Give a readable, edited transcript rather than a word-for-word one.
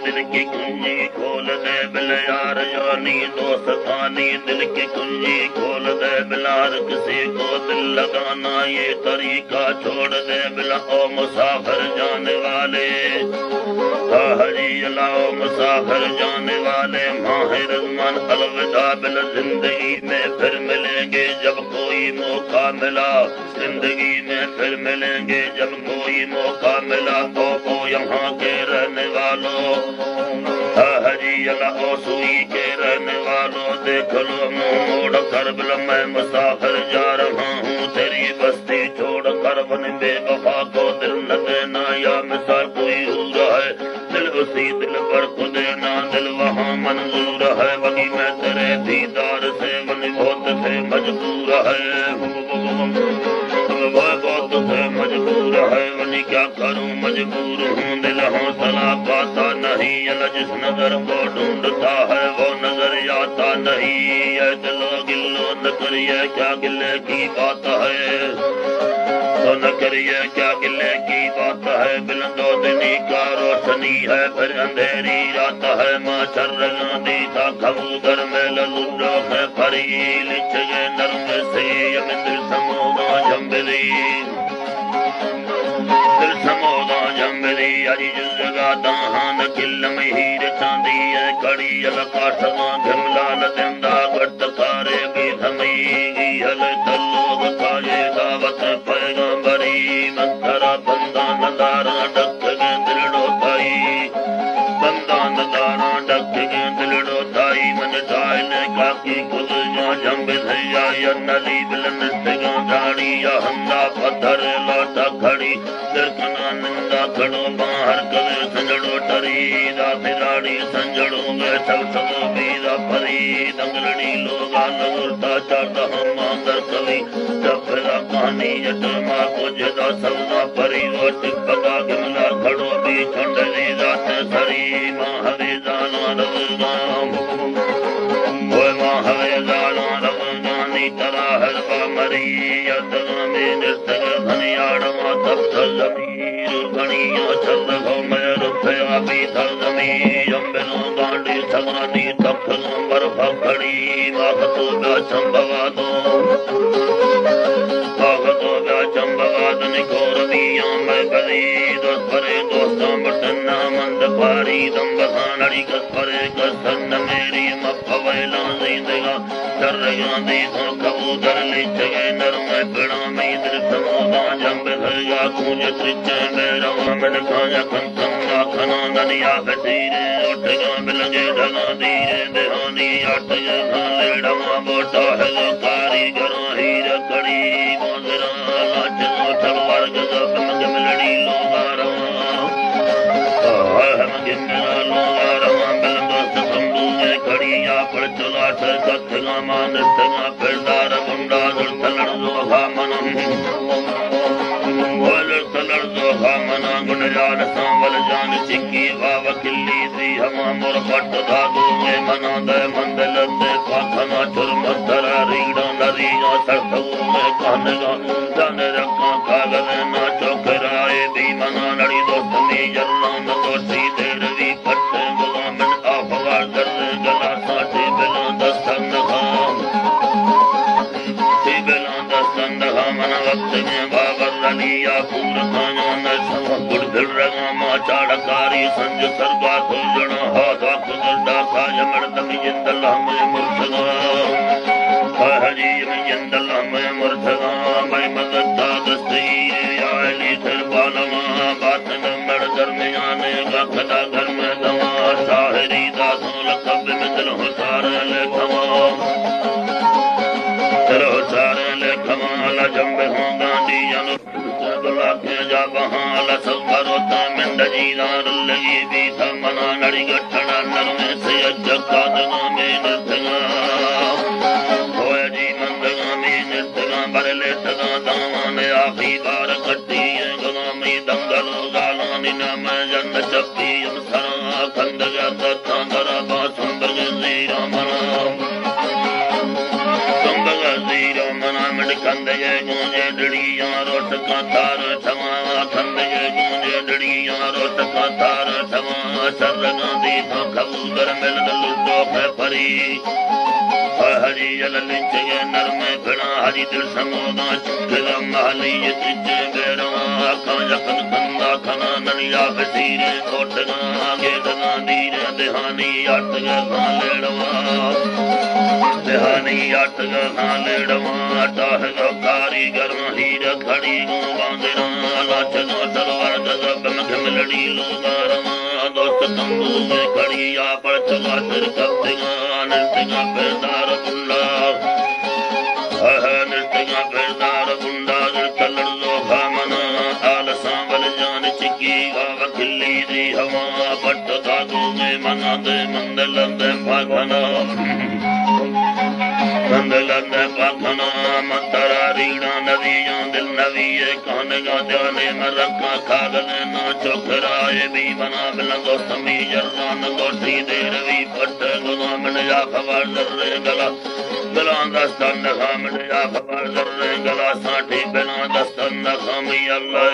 दिल की कुंजी खोल दे बिल यार जानी दोस्तानी दिल की कुंजी खोल दे बिलार किसी को दिल लगाना ये तरीका छोड़ दे बिला ओ मुसाफिर जाने वाले हरी अलाओ मुसाफिर जाने वाले माहिर रज़मान अलविदा बिल जिंदगी में फिर मिलेंगे जब कोई मौका मिला जिंदगी में फिर मिलेंगे जब कोई मौका मिला ओ यहाँ के रहने वालों हरी अलाओ सुई के रहने वालों देख लो मुँह मोड़ कर बिल मैं मुसाफिर जा रहा हूँ तेरी बस्ती छोड़ कर बन बेवफा को दिल न देना या मिसाल कोई हो रहा है दिल उसी दिल पर को देना दिल वहाँ मंजूर है वही मैं तेरे दीदार से मन बहुत से मजबूर है बहुत से मजबूर है वही क्या करूँ मजबूर हूँ दिल हौसला पाता नहीं जिस नजर को ढूंढता है वो नजर आता नहीं है दिलो गिल्लो न करिए क्या गिले की बात है तो न करिए क्या गिले की बात है बिल दो दिनी का रोशनी है फिर अंधेरी रात है माचर गांधी था कबूतर में ललूरो है फरी लिच गए नरम से यमिंद्र समोदा जम्बली दिल समोदा जम्बली अजी जगा दाहान किल में हीर चांदी है कड़ी अलकाश घिमलाल दिंदा गट कारे भी धमी हल तल्लोग काये दावत पैगंबरी मंतरा बंदा नदारा डक गए दिलड़ो थाई बंदा नदारा डक गए दिलड़ो थाई मन जायल काकी कुल जा जंब थैया या नली बिलन सगा गाड़ी या हंदा पत्थर लौटा खड़ी दरकना नंदा खड़ो बाहर कले संजड़ो टरी दासिराड़ी संजड़ो गए सब सब बीरा परी दंगलड़ी लोगा लगुरता चाटा हम अंदर कली जब फिरा कहानी जटमा को जदा सबना परी वो टिपका गिमला खड़ो भी खंडली रात सरी महावे जाना रवगाम ओए महावे जाना रवगानी तरा हरबा मरी यदगा में निर्तग धनियाड़मा तब जमीर गणिया चल गो मैं रुपया भी थल जमीर जम्बनो गांडी सगानी तब नंबर फकड़ी वागतो बा चंबवा दो वागतो बा चंबवा दन कोरबिया मैं गली दोस्त परे दोस्तां बटना मंद पारी दम बहानड़ी कस परे कसन मेरी मफवेला जिंदगा कर गांधी को कबूतर ले जगे नरम पेड़ा में दिल समोदा जंब धरगा कूंज त्रिचे मेरा मन खाया कंतंगा खना दनिया बतीरे उठगा बिलगे ढगा धीरे देहानी आट खाले डमा बोटा है कारीगरों हीर कड़ी मोजरा लाच चल वर्ग सब मग मिलड़ी लोगा रवा हम गिमला लोगा रवा बिल दोस्त संबूजे खड़ी या पड़ चला ठ कथगा मान तगा फिरदार गुंडा दल तलड़ लोहा मनम तलड़ दोहा मना गुणजान सांवल जान चिक्की वाव किल्ली सी हमा मोर पट धादू में मना दे मंदल से पाखना चुर मधरा रीड़ा नरीना सरसू में कहनगा जाने रखा कागज ना चौकराए भी मना नड़ी दोस्त में जल्ला न दोषी देरवी पट गुलामन आफवार दर्द गला साथे बिला दस्तन खाम बिला दस्तन खाम मन वक्त में बाबर रलिया पूर खाना न सब गुड़ दिल रगा मा चाड़कारी संज सरगा खुलना हाथा खुदरदा खाय मर्दम जिंदल हमें मुर्तगा हरी में जिंदल हमें मुर्तगा मैं मदद दस्ती आली सर बालमा बातन मर दरमियान का खदा घर में दवा साहरी दासों लकब में दिल हुसार ले खवा दिल हुसार ले खवा ला जंबे हों गांधी जन के जा बहाल सब करोता मिंद जीदार लगी भी था मना नड़ी गठड़ा नरमे से अजका दगा में नृतगा होए जी मंदगा में नृतगा बरले तगा दामान आखी बार कट्टी गगा में दंगल गालानी नम जन चप्पी सरा खंड गता दरा बासुंबर जीरा मना संबग जीरा मना ਮਿੰਟ ਕੰਦੇ ਗੂੰਜੇ ਡੜੀਆਂ ਰੋਟ ਕਾ ਤਾਰ ਠਵਾ ਕੰਦੇ ਗੂੰਜੇ ਡੜੀਆਂ ਰੋਟ ਕਾ ਤਾਰ ਠਵਾ ਸਰਗਾਂ ਦੀ ਤੋਂ ਕਬੂਤਰ ਮਿਲਨ ਲੁੱਟੋ ਹੈ ਭਰੀ ਹਰੀ ਜਲ ਲਿੰਚੇ ਨਰਮੇ ਘਣਾ ਹਰੀ ਦਿਲ ਸਮੋਦਾ ਚੁੱਕਦਾ ਮਹਲੀ ਜਿੱਤੇ ਬੇਰਵਾ ਅੱਖਾਂ ਜਖਨ ਕੰਦਾ ਖਨਾ ਨਲੀਆ ਬਸੀਰੇ ਕੋਟਗਾ ਗੇਦਗਾ ਦੀਰ ਦਿਹਾਨੀ ਅੱਟ ਗਾ ਲੈੜਵਾ ਦਿਹਾਨੀ ਅੱਟ ਗਾ ਲੈੜਵਾ ਟਾਹਗਾ ਕਾਰੀਗਰ ਹੀਰ ਖੜੀ ਗੋ ਬਾਂਦਰਾ ਲਾਚ ਗੋ ਤਲਵਾਰ ਜਜ਼ਬ ਮਖ ਮਿਲੜੀ ਲੋਗਾਰਵਾ ਦੋਸਤ ਤੰਬੂ ਮੇ ਖੜੀ ਆ ਪੜਤ ਗਾ ਸਿਰ ਕਬਤਗਾ ਨਰਤਗਾ ਬੇਦਾਰ ਬੁੱਲਾ ਨਿਰਤਗਾ ਬੇਦਾਰ ਬੁੰਡਾ ਦਿਲ ਤਲੜ ਲੋਖਾ ਮਨਾ ਆਲ ਸਾਂਵਲ ਜਾਨ ਚਿੱਕੀ ਗਾ ਵਖਿੱਲੀ ਦੀ ਹਵਾ ਪੱਟ ਦਾਦੂ ਮੇ ਮਨਾ ਦੇ ਮੰਦਲ ਦੇ ਭਾਗਨਾ ਕੰਦਲੰਦ ਪਾਖਨਾ ਮੰਤਰਾ ਰੀਣਾ ਨਵੀਆਂ ਦਿਲ ਨਵੀਏ ਕਾਨਗਾ ਦਿਆਲੇ ਮਰਕਾ ਖਾਗਲੇ ਨਾ ਚੋਖਰਾਏ ਵੀ ਬਨਾ ਬਲੰਗੋ ਸਮੀ ਜਰਦਾਨ ਗੋਠੀ ਦੇ ਰਵੀ ਪੱਟ ਗੁਨਾ ਮਿਲਿਆ ਖਬਰ ਦਰੇ ਗਲਾ ਗਲਾਂ ਦਸਤਨ ਨਖਾ ਮਿਲਿਆ ਖਬਰ ਦਰੇ ਗਲਾ ਸਾਠੀ ਬਿਨਾ ਦਸਤਨ ਨਖਾ ਮੀ ਅੱਲਾ